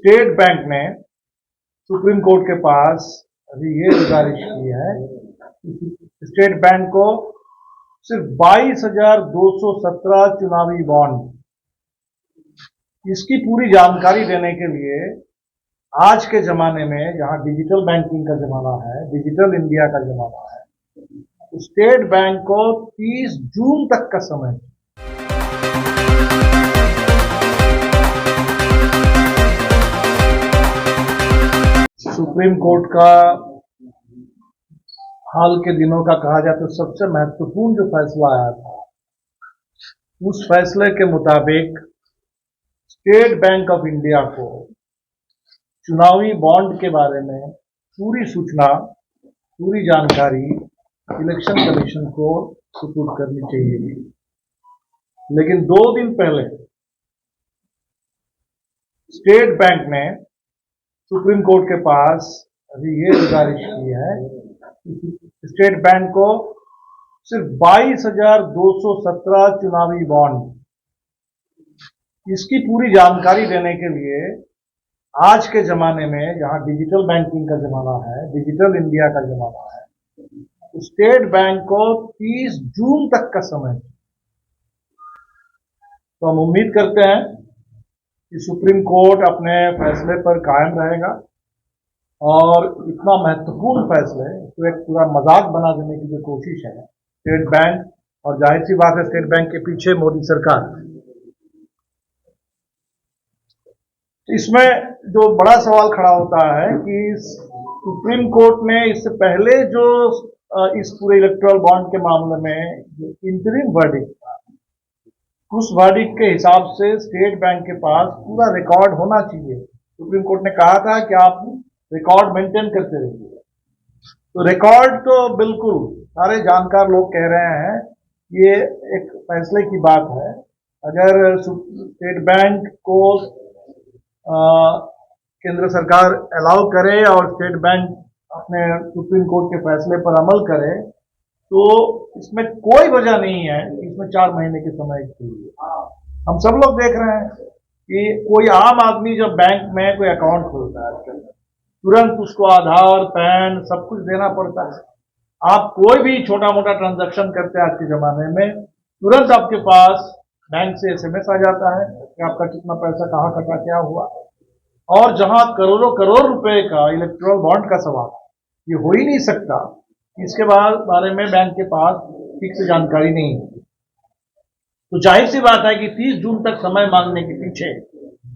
State bank ने supreme court के पास अभी ये गुजारिश की है कि स्टेट बैंक को सिर्फ 22,217 चुनावी बॉन्ड इसकी पूरी जानकारी देने के लिए आज के जमाने में जहां डिजिटल बैंकिंग का जमाना है, डिजिटल इंडिया का जमाना है, तो स्टेट बैंक को 30 जून तक का समय सुप्रीम कोर्ट का हाल के दिनों का कहा जाए तो सबसे महत्वपूर्ण जो फैसला आया था, उस फैसले के मुताबिक स्टेट बैंक ऑफ इंडिया को चुनावी बॉन्ड के बारे में पूरी सूचना, पूरी जानकारी इलेक्शन कमीशन को सुपुर्द करनी चाहिए। लेकिन 2 दिन पहले स्टेट बैंक ने सुप्रीम कोर्ट के पास अभी ये गुजारिश की है कि स्टेट बैंक को सिर्फ 22,217 चुनावी बॉन्ड इसकी पूरी जानकारी देने के लिए आज के जमाने में जहां डिजिटल बैंकिंग का जमाना है, डिजिटल इंडिया का जमाना है, तो स्टेट बैंक को 30 जून तक का समय। तो हम उम्मीद करते हैं कि सुप्रीम कोर्ट अपने फैसले पर कायम रहेगा और इतना महत्वपूर्ण फैसले तो एक पूरा मजाक बना देने की जो कोशिश है स्टेट बैंक, और जाहिर सी बात है स्टेट बैंक के पीछे मोदी सरकार, इसमें जो बड़ा सवाल खड़ा होता है कि सुप्रीम कोर्ट ने इससे पहले जो इस पूरे इलेक्टोरल बॉन्ड के मामले में जो इंटरिम वर्डिक्ट था, उस वर्डिक्ट के हिसाब से स्टेट बैंक के पास पूरा रिकॉर्ड होना चाहिए। सुप्रीम कोर्ट ने कहा था कि आप रिकॉर्ड मेंटेन करते रहिए, तो रिकॉर्ड तो बिल्कुल सारे जानकार लोग कह रहे हैं ये एक फैसले की बात है। अगर स्टेट बैंक को केंद्र सरकार अलाउ करे और स्टेट बैंक अपने सुप्रीम कोर्ट के फैसले पर अमल करे तो इसमें कोई वजह नहीं है कि इसमें 4 महीने के समय के लिए। हम सब लोग देख रहे हैं कि कोई आम आदमी जब बैंक में कोई अकाउंट खोलता है तुरंत उसको आधार, पैन सब कुछ देना पड़ता है। आप कोई भी छोटा मोटा ट्रांजैक्शन करते हैं आज के जमाने में, तुरंत आपके पास बैंक से SMS आ जाता है कि आपका कितना पैसा कहाँ कटा, क्या हुआ। और जहां करोड़ों करोड़ रुपए का इलेक्टोरल बॉन्ड का सवाल, ये हो ही नहीं सकता, इसके बारे में बैंक के पास ठीक से जानकारी नहीं है। तो जाहिर सी बात है कि 30 जून तक समय मांगने के पीछे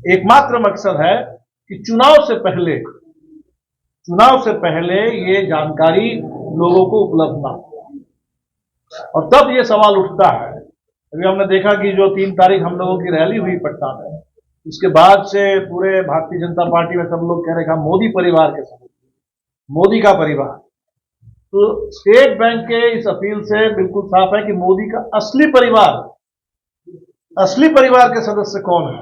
एकमात्र मकसद है कि चुनाव से पहले ये जानकारी लोगों को उपलब्ध ना हो। और तब ये सवाल उठता है, अभी हमने देखा कि जो 3 तारीख हम लोगों की रैली हुई पटना में, उसके बाद से पूरे भारतीय जनता पार्टी में सब लोग कह रहे हैं मोदी परिवार के साथ, मोदी का परिवार। तो स्टेट बैंक के इस अपील से बिल्कुल साफ है कि मोदी का असली परिवार के सदस्य कौन है।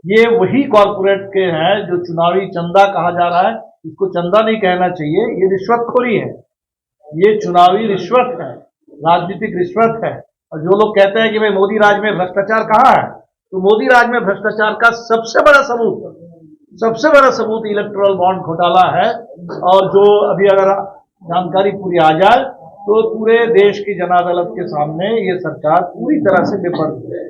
ये वही कॉर्पोरेट के हैं जो चुनावी चंदा कहा जा रहा है, इसको चंदा नहीं कहना चाहिए, ये रिश्वतखोरी है, ये चुनावी रिश्वत है, राजनीतिक रिश्वत है। और जो लोग कहते हैं कि भाई मोदी राज में भ्रष्टाचार कहाँ है, तो मोदी राज में भ्रष्टाचार का सबसे बड़ा सबूत इलेक्टोरल बॉन्ड घोटाला है। और जो अभी अगर जानकारी पूरी आ जाए तो पूरे देश की जन अदालत के सामने ये सरकार पूरी तरह से बेपर्द है,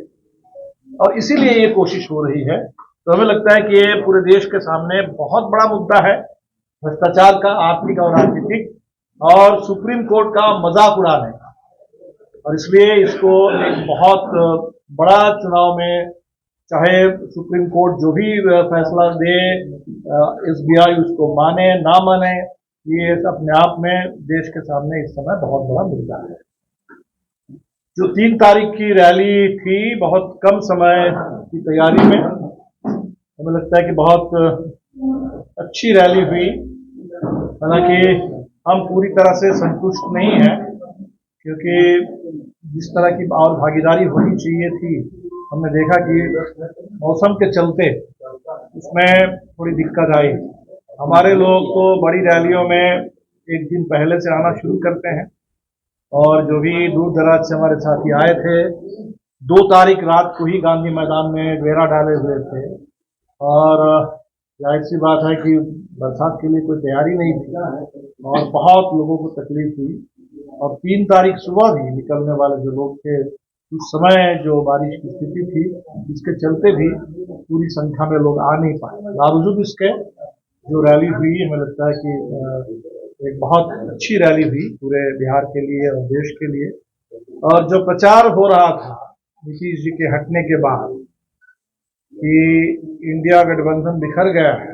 और इसीलिए ये कोशिश हो रही है। तो हमें लगता है कि ये पूरे देश के सामने बहुत बड़ा मुद्दा है, भ्रष्टाचार का, आर्थिक और राजनीतिक, और सुप्रीम कोर्ट का मजाक उड़ाने का। और इसलिए इसको एक बहुत बड़ा चुनाव में, चाहे सुप्रीम कोर्ट जो भी फैसला दे, SBI उसको माने ना माने, ये अपने आप में देश के सामने इस समय बहुत बड़ा मुद्दा है। जो 3 तारीख की रैली थी, बहुत कम समय की तैयारी में हमें लगता है कि बहुत अच्छी रैली हुई। हालांकि हम पूरी तरह से संतुष्ट नहीं हैं, क्योंकि जिस तरह की और भागीदारी होनी चाहिए थी, हमने देखा कि मौसम के चलते उसमें थोड़ी दिक्कत आई। हमारे लोग तो बड़ी रैलियों में एक दिन पहले से आना शुरू करते हैं, और जो भी दूर दराज से हमारे साथी आए थे 2 तारीख रात को ही गांधी मैदान में डेरा डाले हुए थे, और जाहिर सी बात है कि बरसात के लिए कोई तैयारी नहीं थी और बहुत लोगों को तकलीफ हुई। और 3 तारीख सुबह भी निकलने वाले जो लोग थे उस समय जो बारिश की स्थिति थी, इसके चलते भी पूरी संख्या में लोग आ नहीं पाए। बावजूद इसके जो रैली हुई, हमें लगता है कि एक बहुत अच्छी रैली हुई पूरे बिहार के लिए और देश के लिए। और जो प्रचार हो रहा था नीतीश जी के हटने के बाद कि इंडिया गठबंधन बिखर गया है,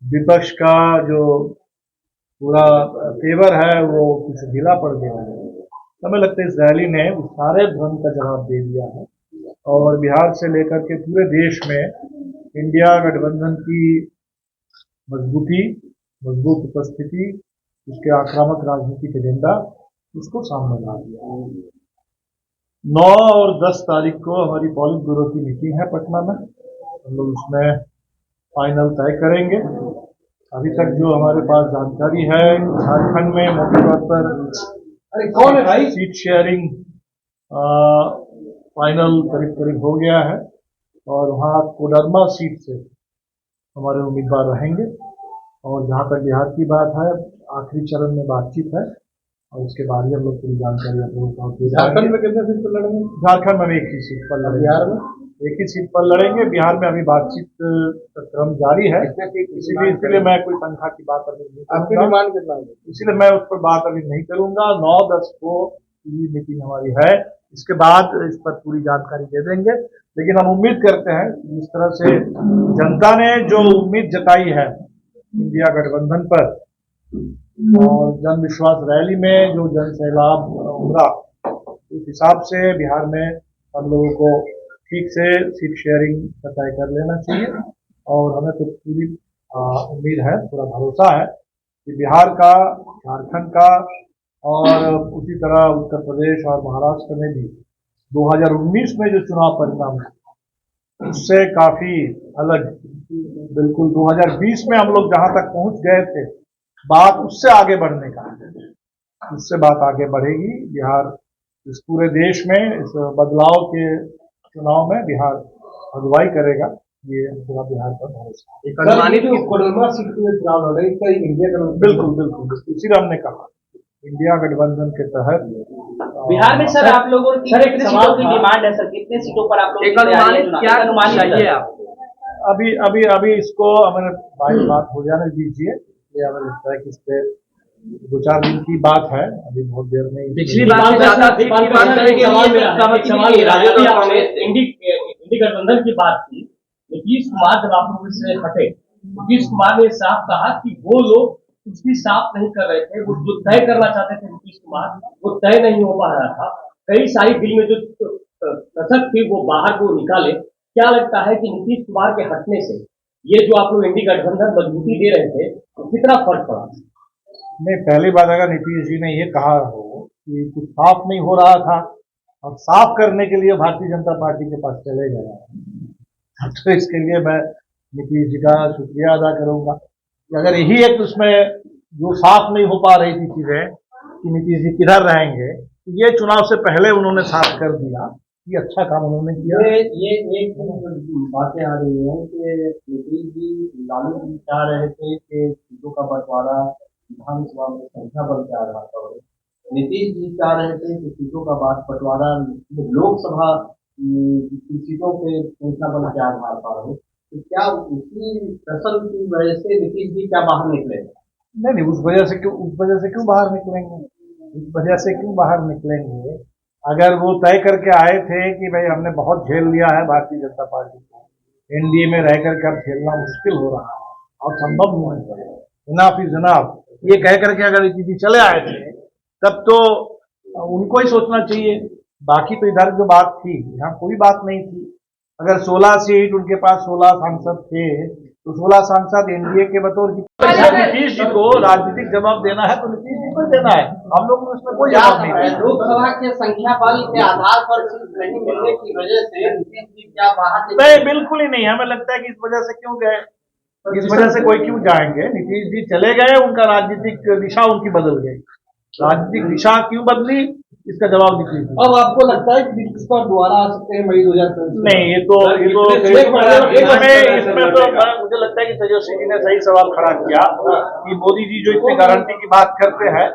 विपक्ष का जो पूरा तेवर है वो कुछ ढीला पड़ गया है, हमें लगता है इस रैली ने उस सारे भ्रम का जवाब दे दिया है। और बिहार से लेकर के पूरे देश में इंडिया गठबंधन की मजबूत उपस्थिति, उसके आक्रामक राजनीतिक एजेंडा, उसको सामने ला दिया। 9 और 10 तारीख को हमारी पॉलिट ब्यूरो की मीटिंग है पटना में, हम लोग उसमें फाइनल तय करेंगे। अभी तक जो हमारे पास जानकारी है, झारखंड में मोटे तौर पर कौन है भाई सीट शेयरिंग फाइनल करीब करीब हो गया है और वहाँ कोडरमा सीट से हमारे उम्मीदवार रहेंगे। और जहाँ तक बिहार की बात है, आखिरी चरण में बातचीत है और उसके बाद ही हम लोग पूरी जानकारी आप लोगों को। झारखंड में कितने सीट पर लड़ेंगे? झारखंड में एक ही सीट पर लड़ेंगे। बिहार में एक ही सीट पर लड़ेंगे। बिहार में अभी बातचीत का क्रम जारी है, इसीलिए मैं कोई संख्या की बात अभी नहीं आपकी करूंगा, डिमांड कितना है? इसलिए मैं उस पर बात अभी नहीं करूंगा। 9-10 को ये मीटिंग हमारी है, इसके बाद इस पर पूरी जानकारी दे देंगे। लेकिन हम उम्मीद करते हैं कि जिस तरह से जनता ने जो उम्मीद जताई है इंडिया गठबंधन पर और जन विश्वास रैली में जो जन सैलाब उमड़ा, उस हिसाब से बिहार में हम लोगों को ठीक से सीट शेयरिंग का तय कर लेना चाहिए। और हमें तो पूरी उम्मीद है, पूरा भरोसा है कि बिहार का, झारखंड का और उसी तरह उत्तर प्रदेश और महाराष्ट्र में भी 2019 में जो चुनाव परिणाम है उससे काफी अलग, बिल्कुल 2020 में हम लोग जहां तक पहुंच गए थे, बात उससे आगे बढ़ने का है, उससे बात आगे बढ़ेगी। बिहार इस पूरे देश में इस बदलाव के चुनाव में बिहार अगुवाई करेगा, ये पूरा बिहार पर भरोसा। कोडरमा सीट पे चुनाव लड़ रही है इंडिया का? बिल्कुल बिल्कुल, इसीलिए हमने कहा इंडिया गठबंधन के तहत बिहार में सर आप लोगों की कितने सीटों की डिमांड है सर? कितने सीटों पर आप लोग क्या अनुमान चाहिए आप? अभी इसको हमें बात हो जाने दीजिए। ये हमें लगता है कि इस पे 2-4 दिन की बात है, अभी बहुत देर में। पिछली बार से ज्यादा इंडी गठबंधन की बात थी, नीतीश कुमार जब आप लोग इससे हटे, नीतीश कुमार ने साफ कहा कि वो लोग उसकी साफ नहीं कर रहे थे, वो जो तय करना चाहते थे नीतीश कुमार, वो तय नहीं हो पा रहा था। कई सारी दिल में जो कसक थी वो बाहर को निकाले। क्या लगता है कि नीतीश कुमार के हटने से ये जो आप लोग इंडी गठबंधन मजबूती दे रहे थे, कितना फर्क पड़ा? नहीं, पहली बात अगर नीतीश जी ने ये कहा हो कि कुछ साफ नहीं हो रहा था और साफ करने के लिए भारतीय जनता पार्टी के पास चले गए, तो इसके लिए मैं नीतीश जी का शुक्रिया अदा करूंगा। अगर यही एक उसमें जो साफ नहीं हो पा रही थी चीजें कि नीतीश जी किधर रहेंगे, तो ये चुनाव से पहले उन्होंने साफ कर दिया, ये अच्छा काम उन्होंने किया। ये एक बातें आ रही है कि नीतीश जी लालू जी चाह रहे थे कि सीटों का बंटवारा विधानसभा में संख्या बल के आधार पर हो, नीतीश जी चाह रहे थे कि सीटों का बंटवारा लोकसभा की सीटों के संख्या बल के आधार पर हो। तो क्या उसी प्रश्न की वजह से नीतीश जी क्या बाहर निकले? नहीं, उस वजह से क्यों बाहर निकलेंगे? इस वजह से क्यों बाहर निकलेंगे? अगर वो तय करके आए थे कि भाई हमने बहुत झेल लिया है भारतीय जनता पार्टी को, एनडीए में रह करके अब झेलना मुश्किल हो रहा है और संभव नहीं है, इनाफ इज इनाफ, ये कह करके अगर नीतीश चले आए थे तब तो उनको ही सोचना चाहिए। बाकी तो इधर जो बात थी, यहाँ कोई बात नहीं थी। अगर 16 सीट उनके पास 16 सांसद थे तो 16 सांसद एनडीए के बतौर की, नीतीश जी को राजनीतिक जवाब देना है तो नीतीश जी को देना है, हम लोग उसमें कोई जवाब नहीं देना। लोकसभा के संख्या बल के आधार पर सीट नहीं मिलने की वजह से नीतीश जी क्या बाहर? नहीं, बिल्कुल ही नहीं। हमें लगता है कि इस वजह से क्यों गए, इस वजह से कोई क्यों जाएंगे। नीतीश जी चले गए, उनका राजनीतिक दिशा उनकी बदल गई। राजनीतिक दिशा क्यों बदली? इसका जवाब नीतीश जी। अब आपको लगता है कि नीतीश कुमार दोबारा आ सकते हैं मई 2024 में? नहीं, ये तो इसमें तो मुझे लगता है कि तेजस्वी जी ने सही सवाल खड़ा किया कि मोदी जी जो इतनी गारंटी की बात करते हैं,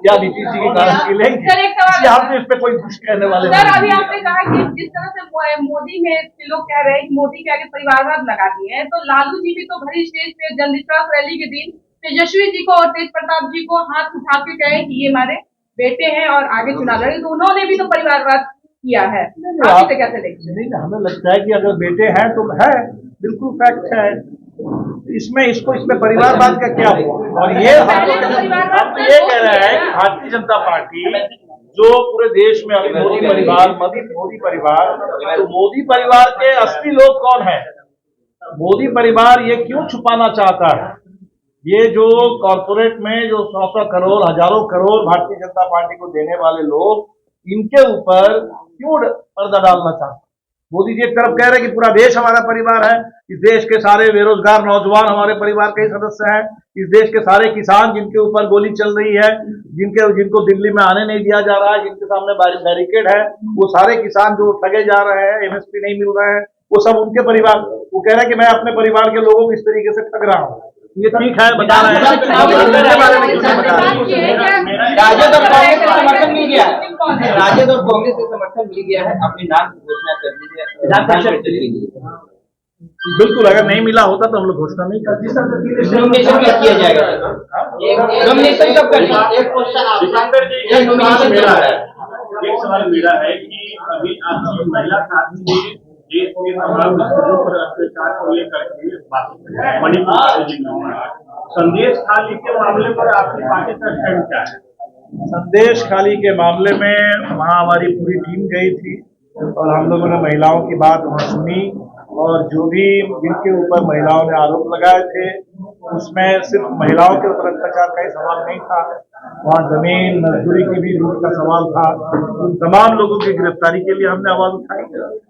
क्या नीतीश जी की गारंटी लेंगे? सर, एक सवाल इसलिए हम तो इस पे कोई कुछ कहने वाले सर, नहीं। अभी आपने कहा कि जिस तरह से मोदी में लोग कह रहे हैं कि मोदी के आगे परिवारवाद लगा दिए हैं, तो लालू जी भी तो भरी स्टेज पे जनविश्वास रैली के दिन तेजस्वी जी को और तेज प्रताप जी को हाथ उठा के कहे कि ये हमारे बेटे हैं और आगे चुनाव लड़े, तो उन्होंने भी तो परिवारवाद किया है। आप इसे कैसे देखते हैं? नहीं, हमें लगता है कि अगर बेटे हैं तो है, बिल्कुल फैक्ट है। इसमें परिवारवाद का क्या हुआ? और ये हम तो ये कह रहे हैं कि भारतीय जनता पार्टी जो पूरे देश में अभी मोदी परिवार, तो मोदी परिवार के असली लोग कौन है? मोदी परिवार ये क्यों छुपाना चाहता है? ये जो कॉर्पोरेट में जो 100 करोड़, हजारों करोड़ भारतीय जनता पार्टी को देने वाले लोग, इनके ऊपर क्यों पर्दा डालना चाहते हैं? मोदी जी एक तरफ कह रहे हैं कि पूरा देश हमारा परिवार है, इस देश के सारे बेरोजगार नौजवान हमारे परिवार के ही सदस्य हैं, इस देश के सारे किसान जिनके ऊपर गोली चल रही है, जिनको दिल्ली में आने नहीं दिया जा रहा है, जिनके सामने बैरिकेड है, वो सारे किसान जो ठगे जा रहे हैं, एमएसपी नहीं मिल रहा है, वो सब उनके परिवार। वो कह रहे हैं कि मैं अपने परिवार के लोगों को इस तरीके से ठग रहा हूँ। ये ठीक है, बता रहे हैं, बारे में क्यों नहीं बता रहे? राजद और कांग्रेस से समर्थन मिल गया है, राजद और कांग्रेस से समर्थन मिल गया है, अपने नाम की घोषणा कर दीजिए विधान परिषद के लिए। बिल्कुल, अगर नहीं मिला होता तो हम लोग घोषणा नहीं करते। नॉमिनेशन कब किया जाएगा? नॉमिनेशन कब करना? एक क्वेश्चन जितेंद्र जी, एक सवाल मेरा है कि अभी आपकी महिला साथी ने देश के तमाम मुद्दों पर अत्याचार को लेकर के बात की, मणिपुर जिले संदेश खाली के मामले पर आपकी पार्टी का स्टैंड क्या है? संदेश खाली के मामले में वहाँ हमारी पूरी टीम गई थी और हम लोगों ने महिलाओं की बात वहाँ सुनी, और जो भी जिनके ऊपर महिलाओं ने आरोप लगाए थे उसमें सिर्फ महिलाओं के ऊपर अत्याचार का ही सवाल नहीं था, वहाँ जमीन मजदूरी की भी लूट का सवाल था। उन तमाम लोगों की गिरफ्तारी के लिए हमने आवाज उठाई,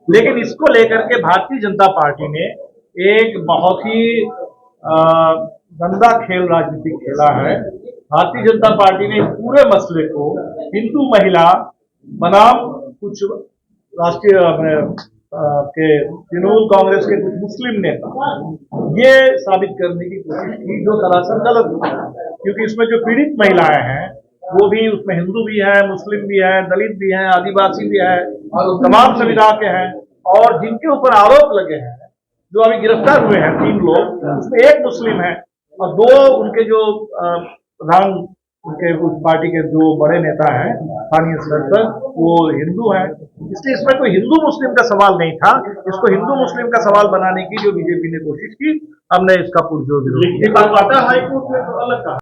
लेकिन इसको लेकर के भारतीय जनता पार्टी ने एक बहुत ही गंदा खेल राजनीतिक खेला है। भारतीय जनता पार्टी ने इस पूरे मसले को हिंदू महिला बनाम कुछ राष्ट्रीय के तृणमूल कांग्रेस के कुछ मुस्लिम नेता ये साबित करने की कोशिश की, जो सरासर गलत हुआ, क्योंकि इसमें जो पीड़ित महिलाएं हैं वो भी, उसमें हिंदू भी है, मुस्लिम भी है, दलित भी है, आदिवासी भी है, तमाम संविधान के हैं, और जिनके ऊपर आरोप लगे हैं, जो अभी गिरफ्तार हुए हैं 3 लोग, उसमें एक मुस्लिम है और 2 उनके जो प्रधान उनके उस पार्टी के जो बड़े नेता हैं स्थानीय स्तर पर, वो हिंदू हैं। इसलिए इसमें कोई हिंदू मुस्लिम का सवाल नहीं था, इसको हिंदू मुस्लिम का सवाल बनाने की जो बीजेपी ने कोशिश की, हमने इसका पुरजोर विरोध किया। हाईकोर्ट में तो अलग कहा।